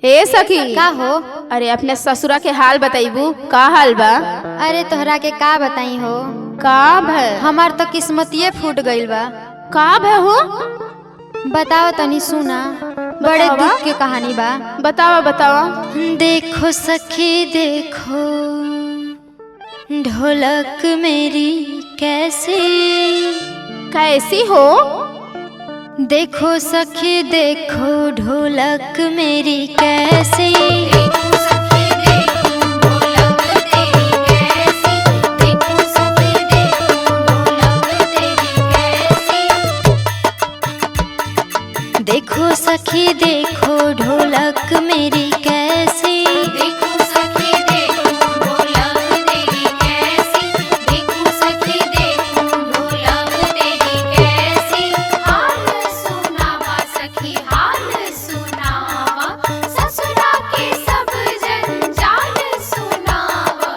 हे सखी का हो? अरे अपने ससुरा के हाल बताइबू का हाल बा। अरे तोहरा के का बताई हो, का भय हमार तो किस्मतिये फूट गइल बा। का भय हो बताओ तनी सुना, बड़े बतावा। दुख के कहानी बा। बतावा बतावा। देखो सखी देखो ढोलक मेरी कैसी, कैसी हो? देखो सखी देखो ढोलक मेरी कैसी। देखो सखी देखो ढोलक मेरी कैसी, देखो सखी देखो ढोलक तेरी कैसी, देखो सखी देखो ढोलक तेरी कैसी। हाल सुनावा सखी हाल सुनावा, ससुरा के सब जंजाल सुनावा।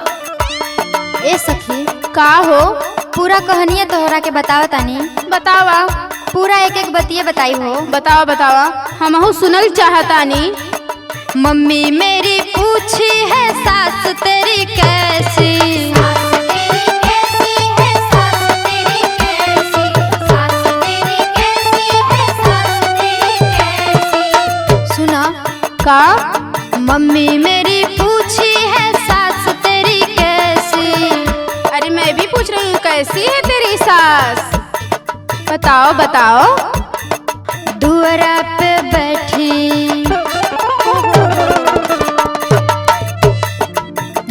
ए सखी का हो? पूरा कहानियाँ तोहरा के बताओ तानी, बतावा पूरा एक एक बतिये बताई हो। बतावा बतावा, हमहू सुनल चाहतानी। मम्मी मेरी पूछी है सास तेरी कैसी, सास तेरी कैसी है सास तेरी कैसी, सास तेरी कैसी है सास तेरी कैसी। सुना। का मम्मी मेरी पूछी है सास तेरी कैसी। अरे मैं भी पूछ रही हूँ कैसी है तेरी सास, बताओ बताओ। दुअरा पे बैठी,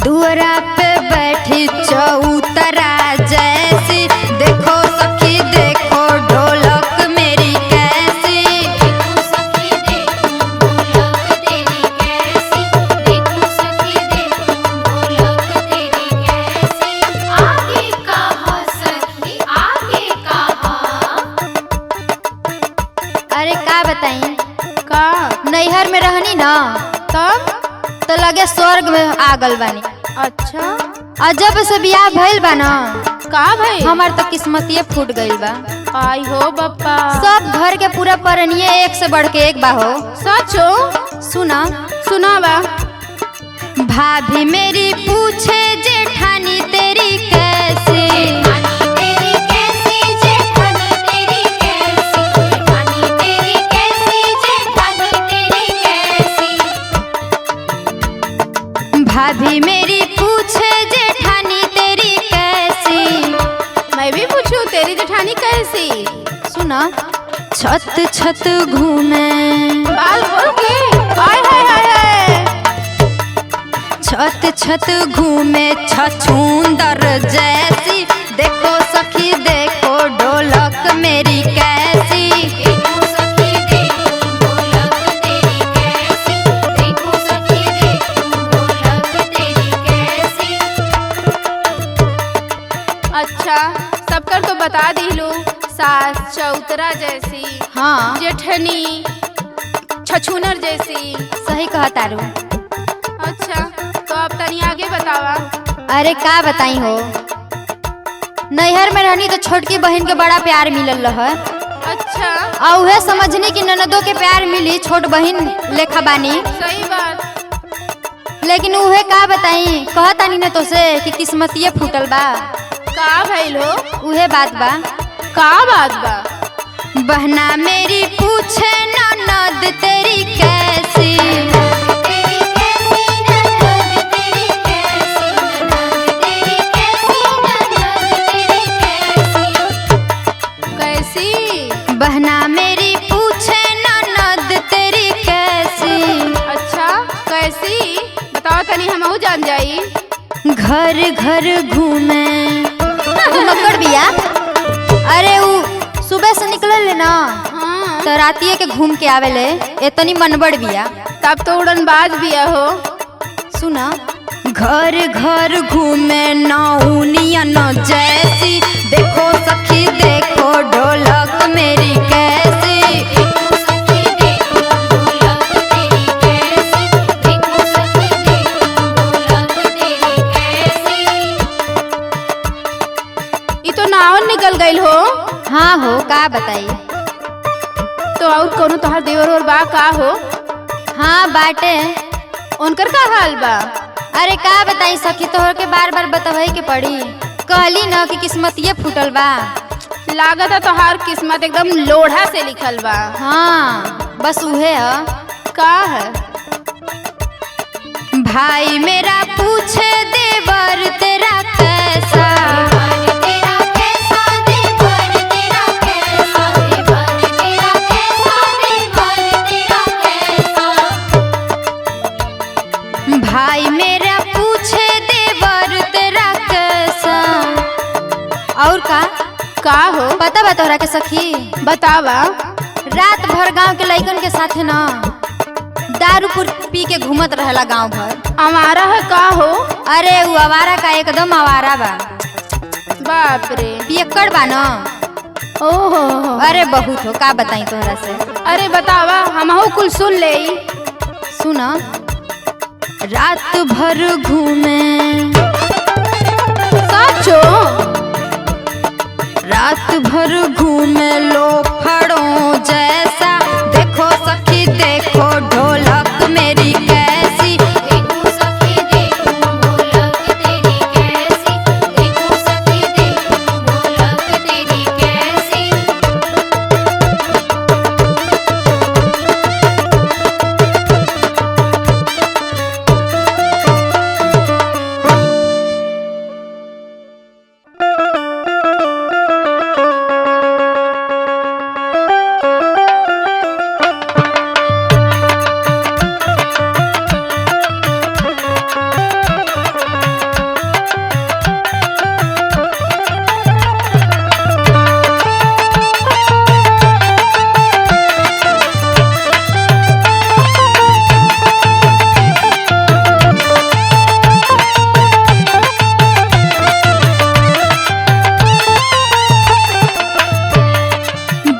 दुअरा पे बैठी चौतरा जैसी। देखो सखी देखो ढोलक मेरी कैसी। देखो सखी देखो ढोलक तेरी कैसी, देखो सखी देखो ढोलक तेरी कैसी। आगे कहा सखी आगे कहा। अरे का बताई, का नैहर में रहनी ना तब? तो लगे स्वर्ग में आ गल बानी। अच्छा और जब से बियाह भइल बा ना, का भाई? हमार तो किस्मतिये फूट गइल बा। आई हो बप्पा। सब घर के पूरा परनिये एक से बढ़ के एक बा हो। सचो? सुना। सुनावा। भाभी मेरी पूछे जेठानी तेरी कैसी। जेठानी तेरी कैसी, जेठानी तेरी कैसी, जेठानी तेरी कैसी, जेठानी तेरी कैसी। भाभी मेरी पूछे जेठानी तेरी कैसी। मैं भी पूछूं तेरी जेठानी कैसी? सुना। छत छत घूमे, बाल खोल के। आय हाय हाय हाय। छत छत घूमे छछूंदर जैसी। देखो सखी देखो ढोलक मेरी कैसी। देखो सखी देखो ढोलक तेरी कैसी, देखो सखी देखो ढोलक तेरी कैसी। अच्छा सबकर तो बता दिलू, सास चौतरा जैसी, हाँ जेठनी छछूनर जैसी। सही कहा तारू। अच्छा तो अब तनी आगे बतावा। अरे का बताई हो, नैहर में रहनी तो छोटकी बहन के बड़ा प्यार मिलल रह। अच्छा और उहे समझनी कि ननदों के प्यार मिली, छोट बहन लेखा बानी। सही बात। लेकिन उहे का बताई, कहतानी न तो से कि किस्मतिये फूटल बा। का भइल हो? उहे बात बा। का बात बा? बहना मेरी पूछे ननद तेरी कैसी। तेरी कैसी ननद तेरी कैसी, ननद तेरी कैसी, ननद तेरी कैसी। कैसी? बहना मेरी पूछे ननद तेरी कैसी। अच्छा कैसी बताओ तनी, हमहू जान जाई। घर घर घूमे मकर बिया। अरे उ सुबह से निकलल ना हाँ तो रातिये के घूम के आवेले। इतनी मनबड़ बिया। तब तो उड़नबाज बिया हो। सुना। घर घर घूमे नौनियन जैसी। देखो सखी देखो ढोलक मेरी कैसी। देखो सखी देखो ढोलक तेरी कैसी, देखो सखी देखो ढोलक तेरी कैसी। ये तो नावन निकल गई हो। हाँ हो, का बताई। तो और कोनो तोहार देवर और बा का हो? हाँ बाटे। उनकर का हाल बा? अरे का बताई सखी, तोहर के बार बार बतवही के पड़ी। कहली न कि किस्मतिये फूटल बा। लागत है तोहार किस्मत एकदम लोढ़ा से लिखल बा। हाँ बस उहे है। का है? भाई मेरा पूछे देवर तेरा कैसा, तेरा कैसा देवर तेरा कैसा, देवर तेरा कैसा, देवर तेरा कैसा। भाई मेरा पूछे देवर तेरा कैसा। और का हो? पता बा तोहरा के सखी? बतावा। रात भर गांव के लइकन के साथे ना दारू पी के घूमत रहला गांव भर। आवारा है का हो? अरे वो आवारा का एकदम आवारा बा। बाप रे, पियक्कड़ बा न। ओहो। अरे बहुत हो, का बताई तोहरा से। अरे बतावा, हमहू कुल सुन ले। सुन, रात भर घूमे साचो, रात भर घूमे लो फड़ों जैसा। देखो सखी देखो ढोलक मेरी कैसी, देखो सखी देखो ढोलक तेरी कैसी, देखो सखी देखो ढोलक तेरी कैसी।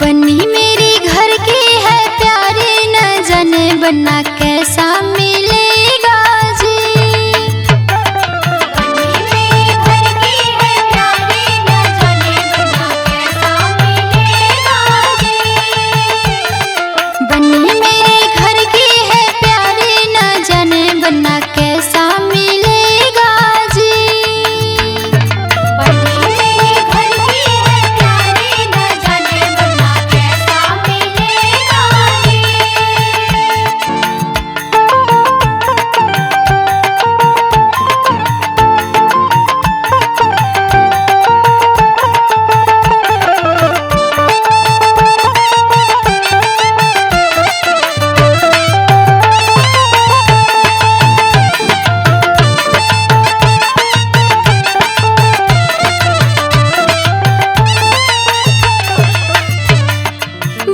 बन्नी मेरी घर की है प्यारी, न जाने बनना कैसा मिलेगा जी। बन्नी मेरी घर की है प्यारी, न जाने बना कैसा मिलेगा जी। बन्नी मेरी घर की है प्यारी, न जाने बनना कैसा मिलेगा जी। बन्नी मेरी घर की है प्यारी, न जाने बना कैसा मिलेगा जी।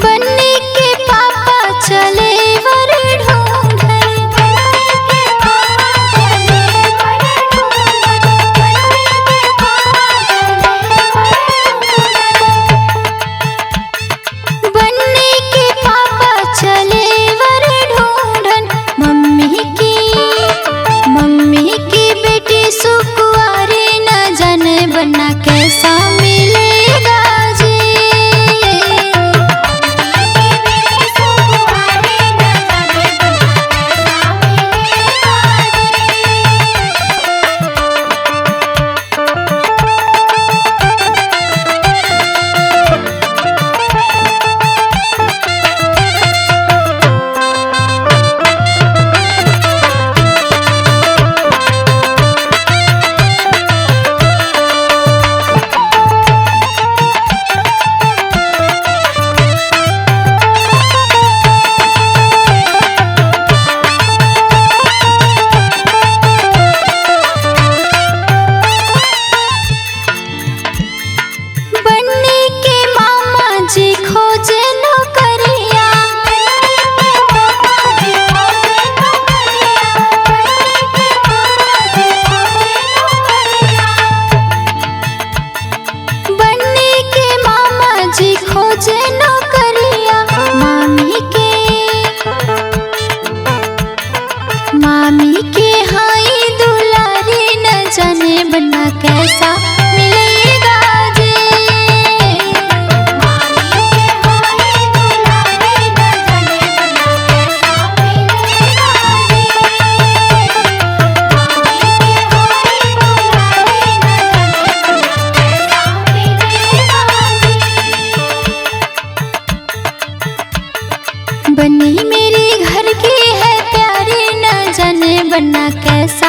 बन्नी के पापा चले वर ढूंढे, बन्नी के पापा चले वर ढूंढन, बन्नी के पापा चले वर ढूंढन। बन्नी के पापा चले वर ढूंढन। मम्मी की बेटी सुकुआरी, न जाने बनना कैसा मिलेगा जी। बन्नी के मामा जी खोजे नौकरिया, बन्नी के मामा जी खोजे नौकरिया। मामी के हाई दुलारी, न जाने बनना कैसा मिलेगा जी। मामी के हाय दुलारी, न जाने बना कैसा मिलेगा बनना कैसा